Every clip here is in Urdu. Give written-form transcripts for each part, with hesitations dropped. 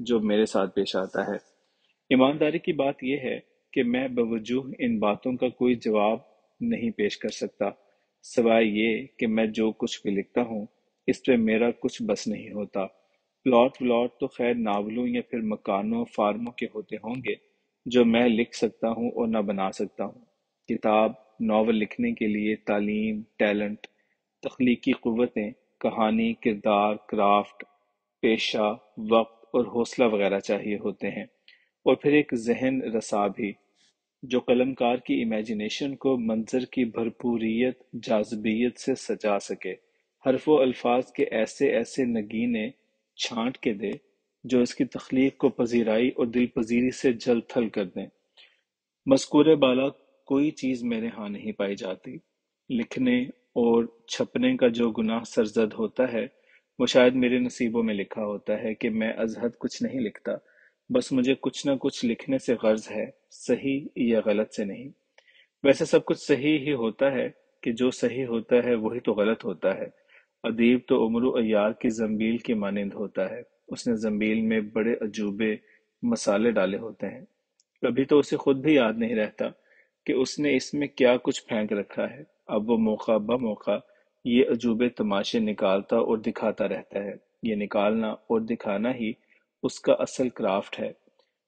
جو میرے ساتھ پیش آتا ہے۔ ایمانداری کی بات یہ ہے کہ میں بوجوہ ان باتوں کا کوئی جواب نہیں پیش کر سکتا، سوائے یہ کہ میں جو کچھ بھی لکھتا ہوں اس پہ میرا کچھ بس نہیں ہوتا۔ پلاٹ ولاٹ تو خیر ناولوں یا پھر مکانوں فارموں کے ہوتے ہوں گے جو میں لکھ سکتا ہوں اور نہ بنا سکتا ہوں۔ کتاب ناول لکھنے کے لیے تعلیم، ٹیلنٹ، تخلیقی قوتیں، کہانی، کردار، کرافٹ، پیشہ، وقت اور حوصلہ وغیرہ چاہیے ہوتے ہیں، اور پھر ایک ذہن رسا بھی جو قلمکار کی امیجنیشن کو منظر کی بھرپوریت، جاذبیت سے سجا سکے، حرف و الفاظ کے ایسے ایسے نگینے چھانٹ کے دے جو اس کی تخلیق کو پذیرائی اور دل پذیری سے جل تھل کر دیں۔ مذکور بالا کوئی چیز میرے ہاں نہیں پائی جاتی۔ لکھنے اور چھپنے کا جو گناہ سرزد ہوتا ہے وہ شاید میرے نصیبوں میں لکھا ہوتا ہے کہ میں از حد کچھ نہیں لکھتا، بس مجھے کچھ نہ کچھ لکھنے سے غرض ہے، صحیح یا غلط سے نہیں۔ ویسے سب کچھ صحیح ہی ہوتا ہے کہ جو صحیح ہوتا ہے وہی تو غلط ہوتا ہے۔ ادیب تو عمر و عیار کی زنبیل کی مانند ہوتا ہے، اس نے زنبیل میں بڑے عجوبے مسالے ڈالے ہوتے ہیں، کبھی تو اسے خود بھی یاد نہیں رہتا کہ اس نے اس میں کیا کچھ پھینک رکھا ہے۔ اب وہ موقع بموقع یہ عجوبے تماشے نکالتا اور دکھاتا رہتا ہے۔ یہ نکالنا اور دکھانا ہی اس کا اصل کرافٹ ہے۔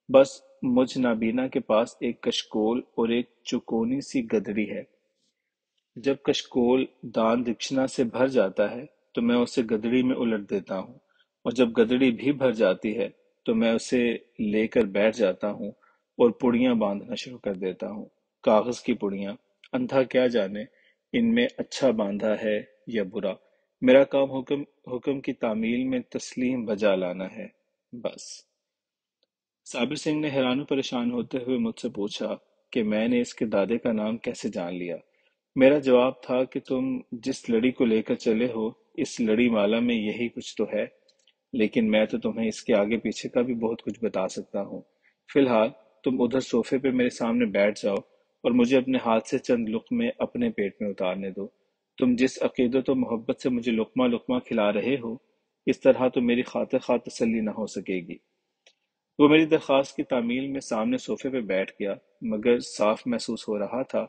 بس مجھ نابینا کے پاس ایک کشکول اور ایک چکونی سی گدڑی ہے۔ جب کشکول دان دکشنا سے بھر جاتا ہے تو میں اسے گدڑی میں الٹ دیتا ہوں، اور جب گدڑی بھی بھر جاتی ہے تو میں اسے لے کر بیٹھ جاتا ہوں اور پڑیاں باندھنا شروع کر دیتا ہوں، کاغذ کی پڑیاں۔ اندھا کیا جانے ان میں اچھا باندھا ہے یا برا، میرا کام حکم کی تعمیل میں تسلیم بجا لانا ہے، بس۔ صابر سنگھ نے حیران و پریشان ہوتے ہوئے مجھ سے پوچھا کہ میں نے اس کے دادے کا نام کیسے جان لیا۔ میرا جواب تھا کہ تم جس لڑی کو لے کر چلے ہو اس لڑی مالا میں یہی کچھ تو ہے، لیکن میں تو تمہیں اس کے آگے پیچھے کا بھی بہت کچھ بتا سکتا ہوں۔ فی الحال تم ادھر صوفے پہ میرے سامنے بیٹھ جاؤ اور مجھے اپنے ہاتھ سے چند لقمے اپنے پیٹ میں اتارنے دو۔ تم جس عقیدت و محبت سے مجھے لقمہ لقمہ کھلا رہے ہو، اس طرح تو میری خاطر خواہ تسلی نہ ہو سکے گی۔ وہ میری درخواست کی تعمیل میں سامنے صوفے پہ بیٹھ گیا، مگر صاف محسوس ہو رہا تھا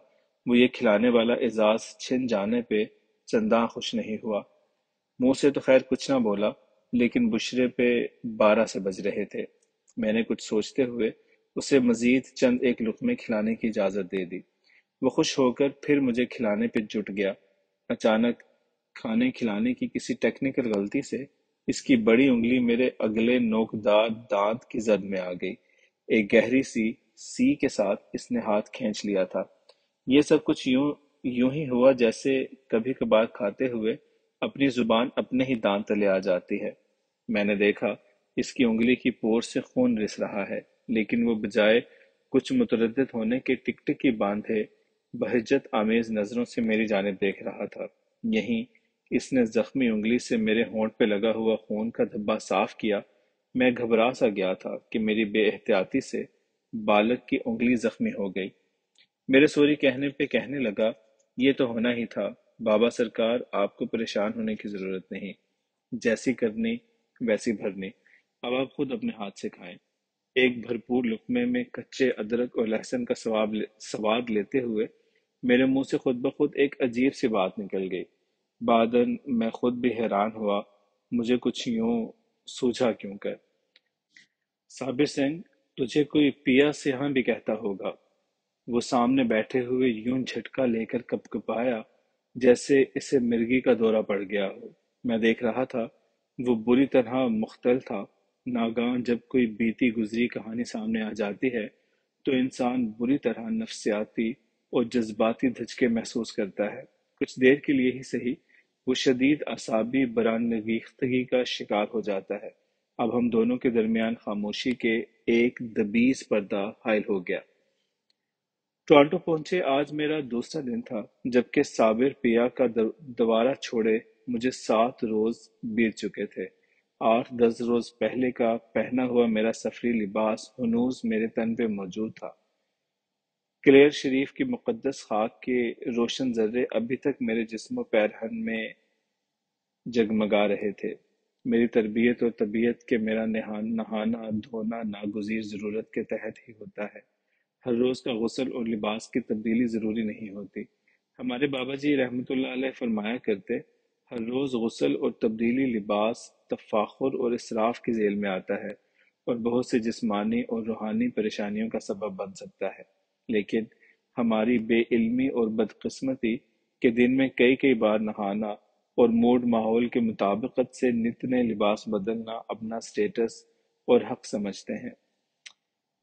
وہ یہ کھلانے والا اعزاز چھن جانے پہ چنداں خوش نہیں ہوا۔ منہ سے تو خیر کچھ نہ بولا، لیکن بشرے پہ 12 سے بج رہے تھے۔ میں نے کچھ سوچتے ہوئے اسے مزید چند ایک لقمے کھلانے کی اجازت دے دی۔ وہ خوش ہو کر پھر مجھے کھلانے پہ جٹ گیا۔ اچانک کھانے کھلانے کی کسی ٹیکنیکل غلطی سے اس کی بڑی انگلی میرے اگلے نوکدار دانت کی زد میں آ گئی۔ ایک گہری سی کے ساتھ اس نے ہاتھ کھینچ لیا تھا۔ یہ سب کچھ یوں ہی ہوا جیسے کبھی کبھار کھاتے ہوئے اپنی زبان اپنے ہی دانت تلے آ جاتی ہے۔ میں نے دیکھا اس کی انگلی کی پور سے خون رس رہا ہے، لیکن وہ بجائے کچھ متردد ہونے کے ٹکٹکی باندھے بہجت آمیز نظروں سے میری جانب دیکھ رہا تھا۔ یہیں اس نے زخمی انگلی سے میرے ہونٹ پہ لگا ہوا خون کا دھبا صاف کیا۔ میں گھبرا سا گیا تھا کہ میری بے احتیاطی سے بالک کی انگلی زخمی ہو گئی۔ میرے سوری کہنے پہ کہنے لگا، یہ تو ہونا ہی تھا بابا سرکار، آپ کو پریشان ہونے کی ضرورت نہیں، جیسی کرنی ویسی بھرنی، اب آپ خود اپنے ہاتھ سے کھائیں۔ ایک بھرپور لقمے میں کچے ادرک اور لہسن کا سواد لیتے ہوئے میرے منہ سے خود بخود ایک عجیب سی بات نکل گئی۔ بعداً میں خود بھی حیران ہوا، مجھے کچھ یوں سوجھا کیوں کر۔ صابر سنگھ، تجھے کوئی پیا سیاں بھی کہتا ہوگا۔ وہ سامنے بیٹھے ہوئے یوں جھٹکا لے کر کپکپایا جیسے اسے مرگی کا دورہ پڑ گیا ہو۔ میں دیکھ رہا تھا وہ بری طرح مختل تھا۔ ناگہاں جب کوئی بیتی گزری کہانی سامنے آ جاتی ہے تو انسان بری طرح نفسیاتی اور جذباتی دھچکے محسوس کرتا ہے۔ کچھ دیر کے لیے ہی صحیح، وہ شدید اعصابی برانگیختگی کا شکار ہو جاتا ہے۔ اب ہم دونوں کے درمیان خاموشی کے ایک دبیز پردہ حائل ہو گیا۔ ٹورانٹو پہنچے آج میرا دوسرا دن تھا، جبکہ صابر پیا کا دوارہ چھوڑے مجھے 7 روز بیت چکے تھے۔ 8-10 روز پہلے کا پہنا ہوا میرا سفری لباس ہنوز میرے تن پہ موجود تھا۔ کلیر شریف کی مقدس خاک کے روشن ذرے ابھی تک میرے جسم و پیرہن میں جگمگا رہے تھے۔ میری تربیت اور طبیعت کے میرا نہانا دھونا ناگزیر ضرورت کے تحت ہی ہوتا ہے۔ ہر روز کا غسل اور لباس کی تبدیلی ضروری نہیں ہوتی۔ ہمارے بابا جی رحمۃ اللہ علیہ فرمایا کرتے، ہر روز غسل اور تبدیلی لباس تفاخر اور اسراف کی ذیل میں آتا ہے اور بہت سی جسمانی اور روحانی پریشانیوں کا سبب بن سکتا ہے۔ لیکن ہماری بے علمی اور بدقسمتی کے دن میں کئی کئی بار نہانا اور موڈ ماحول کے مطابقت سے نت نئے لباس بدلنا اپنا سٹیٹس اور حق سمجھتے ہیں۔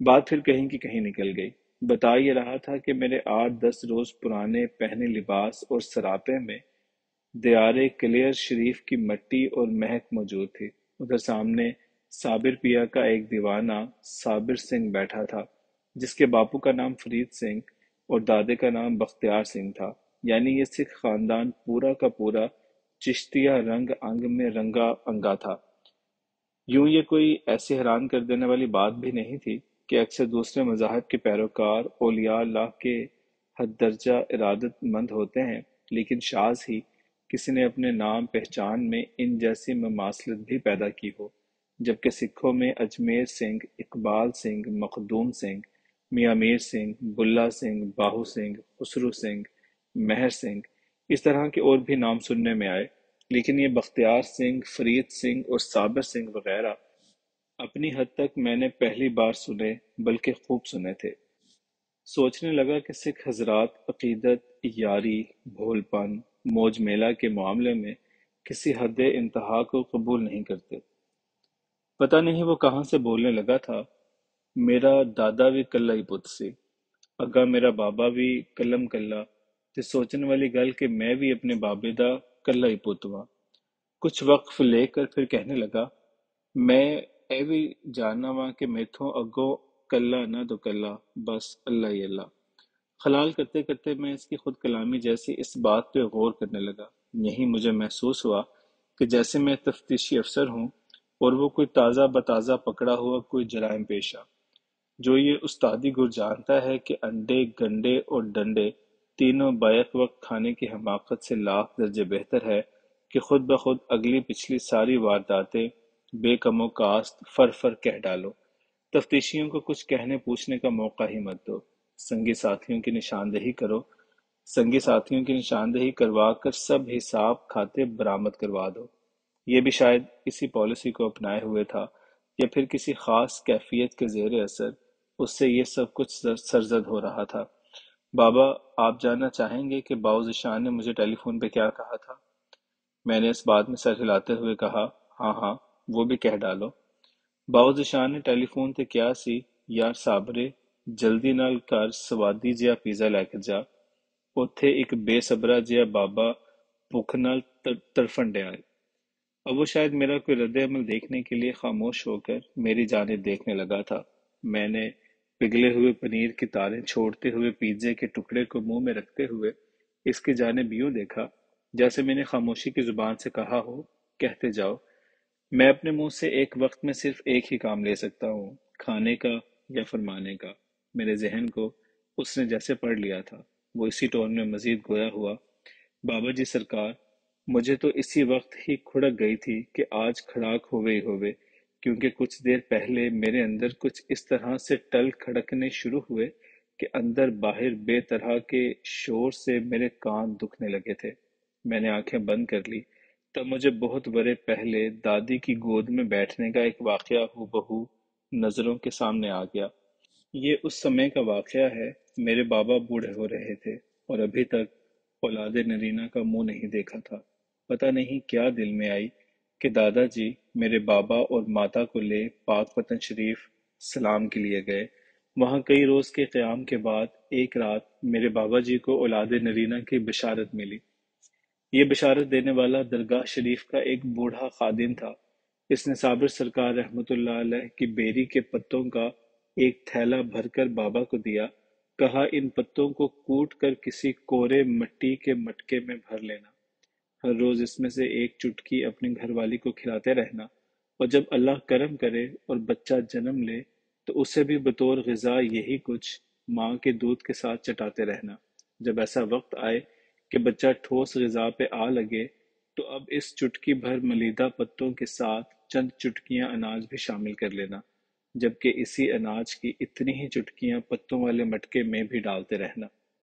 بات پھر کہیں کی کہیں نکل گئی۔ بتا یہ رہا تھا کہ میرے 8 10 روز پرانے پہنے لباس اور سراپے میں دیار کلیر شریف کی مٹی اور مہک موجود تھی۔ ادھر سامنے صابر پیا کا ایک دیوانہ صابر سنگھ بیٹھا تھا، جس کے باپو کا نام فرید سنگھ اور دادے کا نام بختیار سنگھ تھا۔ یعنی یہ سکھ خاندان پورا کا پورا چشتیہ رنگ انگ میں رنگا انگا تھا۔ یوں یہ کوئی ایسی حیران کر دینے والی بات بھی نہیں تھی کہ اکثر دوسرے مذاہب کے پیروکار اولیاء اللہ کے حد درجہ ارادت مند ہوتے ہیں، لیکن شاذ ہی کسی نے اپنے نام پہچان میں ان جیسی مماثلت بھی پیدا کی ہو۔ جبکہ سکھوں میں اجمیر سنگھ، اقبال سنگھ، مخدوم سنگھ، میاں میر سنگھ، بلہ سنگھ، باہو سنگھ، خسرو سنگھ، مہر سنگھ، اس طرح کے اور بھی نام سننے میں آئے، لیکن یہ بختیار سنگھ، فرید سنگھ اور صابر سنگھ وغیرہ اپنی حد تک میں نے پہلی بار سنے، بلکہ خوب سنے تھے۔ سوچنے لگا کہ سکھ حضرات عقیدت، یاری، بھول پن، موج میلہ کے معاملے میں کسی حد انتہا کو قبول نہیں کرتے۔ پتہ نہیں وہ کہاں سے بولنے لگا تھا، میرا دادا بھی کلہ ہی پت سی، اگا میرا بابا بھی کلم کلہ، تے سوچن والی گل کہ میں بھی اپنے بابے دا کلہ ہی پت ہاں۔ کچھ وقف لے کر پھر کہنے لگا، میں اے بھی جاننا وا کہ میتھوں اگوں کلہ نہ تو کلہ، بس اللہ ہی اللہ۔ خلال کرتے کرتے میں اس کی خود کلامی جیسی اس بات پہ غور کرنے لگا۔ یہیں مجھے محسوس ہوا کہ جیسے میں تفتیشی افسر ہوں اور وہ کوئی تازہ بتازہ پکڑا ہوا کوئی جرائم پیشہ، جو یہ استادی گر جانتا ہے کہ انڈے گنڈے اور ڈنڈے تینوں بیک وقت کھانے کی حماقت سے لاکھ درجے بہتر ہے کہ خود بخود اگلی پچھلی ساری وارداتیں بے کم و کاست فر فر کہہ ڈالو۔ تفتیشیوں کو کچھ کہنے پوچھنے کا موقع ہی مت دو، سنگی ساتھیوں کی نشاندہی کرو، سنگی ساتھیوں کی نشاندہی کروا کر سب حساب کھاتے برآمد کروا دو۔ یہ بھی شاید اسی پالیسی کو اپنائے ہوئے تھا، یا پھر کسی خاص کیفیت کے زیر اثر اس سے یہ سب کچھ سرزد ہو رہا تھا۔ بابا، آپ جاننا چاہیں گے کہ باؤزشان نے مجھے ٹیلی فون پہ کیا کہا تھا؟ میں نے اس بات میں سر ہلاتے ہوئے کہا، ہاں ہاں، وہ بھی کہہ ڈالو۔ باؤزشان نے ٹیلی فون تے کیا سی، یار صابرے، جلدی نال کر سوادی جیا پیزا لے کے جا، اوتھے ایک بے صبرا جیا بابا بھوک نال تڑفن ڈیا ہے۔ اب وہ شاید میرا کوئی رد عمل دیکھنے کے لیے خاموش ہو کر میری جانب دیکھنے لگا تھا۔ میں نے پگھلے ہوئے پنیر کی تاریں چھوڑتے ہوئے پیزے کے ٹکڑے کو منہ میں رکھتے ہوئے اس کی جانب یوں دیکھا جیسے میں نے خاموشی کی زبان سے کہا ہو، کہتے جاؤ۔ میں اپنے منہ سے ایک وقت میں صرف ایک ہی کام لے سکتا ہوں، کھانے کا یا فرمانے کا۔ میرے ذہن کو اس نے جیسے پڑھ لیا تھا۔ وہ اسی ٹون میں مزید گویا ہوا، بابا جی سرکار، مجھے تو اسی وقت ہی کھڑک گئی تھی کہ آج کھڑاک ہوئے ہی ہوئے، کیونکہ کچھ دیر پہلے میرے اندر کچھ اس طرح سے ٹل کھڑکنے شروع ہوئے کہ اندر باہر بے طرح کے شور سے میرے کان دکھنے لگے تھے۔ میں نے آنکھیں بند کر لی، تب مجھے بہت برے پہلے دادی کی گود میں بیٹھنے کا ایک واقعہ ہو بہو نظروں کے سامنے آ گیا۔ یہ اس سمے کا واقعہ ہے، میرے بابا بوڑھے ہو رہے تھے اور ابھی تک اولاد نرینہ کا منہ نہیں دیکھا تھا۔ پتہ نہیں کیا دل میں آئی کہ دادا جی میرے بابا اور ماتا کو لے پاک وطن شریف سلام کے لیے گئے۔ وہاں کئی روز کے قیام کے بعد ایک رات میرے بابا جی کو اولاد نرینہ کی بشارت ملی۔ یہ بشارت دینے والا درگاہ شریف کا ایک بوڑھا خادم تھا۔ اس نے صابر سرکار رحمۃ اللہ علیہ کی بیری کے پتوں کا ایک تھیلا بھر کر بابا کو دیا، کہا ان پتوں کو کوٹ کر کسی کورے مٹی کے مٹکے میں بھر لینا، ہر روز اس میں سے ایک چٹکی اپنی گھر والی کو کھلاتے رہنا، اور جب اللہ کرم کرے اور بچہ جنم لے تو اسے بھی بطور غذا یہی کچھ ماں کے دودھ کے ساتھ چٹاتے رہنا۔ جب ایسا وقت آئے کہ بچہ ٹھوس غذا پہ آ لگے تو اب اس چٹکی بھر ملیدہ پتوں کے ساتھ چند چٹکیاں اناج بھی شامل کر لینا، جبکہ اسی اناج کی اتنی ہی چٹکیاں پتوں والے مٹکے میں بھی ڈالتے رہنا۔